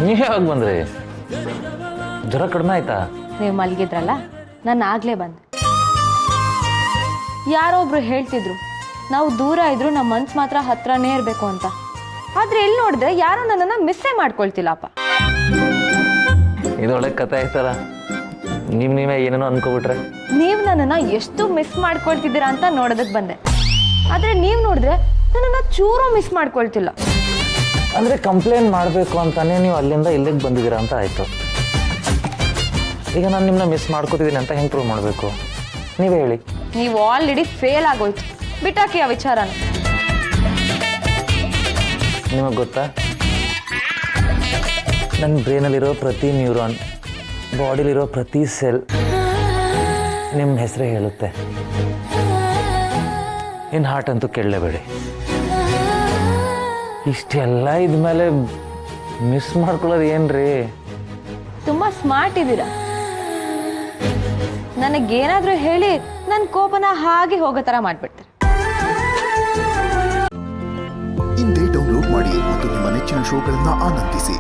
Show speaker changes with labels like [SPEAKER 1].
[SPEAKER 1] ನೀವು ಯಾವಾಗ ಬಂದ್ರಿ? ಜ್ವರ ಕಡಿಮೆ ಆಯ್ತಾ?
[SPEAKER 2] ನೀವು ಮಲಗಿದ್ರಲ್ಲ, ನಾನು ಆಗ್ಲೇ ಬಂದೆ. ಯಾರೊಬ್ರು ಹೇಳ್ತಿದ್ರು ನಾವು ದೂರ ಇದ್ರು ನಮ್ಮ ಮನ್ಸು ಮಾತ್ರ ಹತ್ರನೇ ಇರಬೇಕು ಅಂತ. ಆದ್ರೆ ಎಲ್ಲಿ ನೋಡಿದ್ರೆ ಯಾರು ನನ್ನನ್ನು ಮಿಸ್ಸೇ ಮಾಡ್ಕೊಳ್ತಿಲ್ಲಪ್ಪ.
[SPEAKER 1] ಇದು ಒಳ್ಳೆ ಕತೆ ಆಯ್ತಲ್ಲ. ನೀವೇ ಏನೇನೋ ಅನ್ಕೋಬಿಟ್ರೆ.
[SPEAKER 2] ನೀವು ನನ್ನನ್ನು ಎಷ್ಟು ಮಿಸ್ ಮಾಡ್ಕೊಳ್ತಿದ್ದೀರಾ ಅಂತ ನೋಡೋದಕ್ಕೆ ಬಂದೆ. ಆದ್ರೆ ನೀವು ನೋಡಿದ್ರೆ ನನ್ನನ್ನು ಚೂರು ಮಿಸ್ ಮಾಡ್ಕೊಳ್ತಿಲ್ಲ.
[SPEAKER 1] ಅಂದರೆ ಕಂಪ್ಲೇಂಟ್ ಮಾಡಬೇಕು ಅಂತಾನೆ ನೀವು ಅಲ್ಲಿಂದ ಇಲ್ಲಿಗೆ ಬಂದಿದ್ದೀರಾ ಅಂತ ಆಯಿತು. ಈಗ ನಾನು ನಿಮ್ಮನ್ನ ಮಿಸ್ ಮಾಡ್ಕೋತಿದ್ದೀನಿ ಅಂತ ಹೆಂಗೆ ಪ್ರೂವ್ ಮಾಡಬೇಕು? ನೀವೇ ಹೇಳಿ.
[SPEAKER 2] ನೀವು ಆಲ್ರೆಡಿ ಫೇಲ್ ಆಗೋಯ್ತು. ಬಿಟ್ಟಾಕಿ ಆ ವಿಚಾರನ.
[SPEAKER 1] ನಿಮಗೆ ಗೊತ್ತಾ, ನನ್ನ ಬ್ರೈನಲ್ಲಿರೋ ಪ್ರತಿ ನ್ಯೂರಾನ್, ಬಾಡಿಲಿರೋ ಪ್ರತಿ ಸೆಲ್ ನಿಮ್ಮ ಹೆಸರೇ ಹೇಳುತ್ತೆ. ಇನ್ನು ಹಾರ್ಟ್ ಅಂತೂ ಕೇಳಲೇಬೇಡಿ. ಇಷ್ಟೆಲ್ಲ ಇದ್ಮೇಲೆ ಮಿಸ್ ಮಾಡ್ಕೊಳ್ಳೋದು ಏನ್ರಿ?
[SPEAKER 2] ತುಂಬ ಸ್ಮಾರ್ಟ್ ಇದ್ದೀರಾ. ನನಗೇನಾದರೂ ಹೇಳಿ ನನ್ನ ಕೋಪನ ಹಾಗೆ ಹೋಗೋ ಥರ ಮಾಡಿಬಿಡ್ತಾರೆ.
[SPEAKER 3] ಇಂದೇ ಡೌನ್ಲೋಡ್ ಮಾಡಿ ಮತ್ತು ನಿಮ್ಮ ನೆಚ್ಚಿನ ಶೋಗಳನ್ನು ಆನಂದಿಸಿ.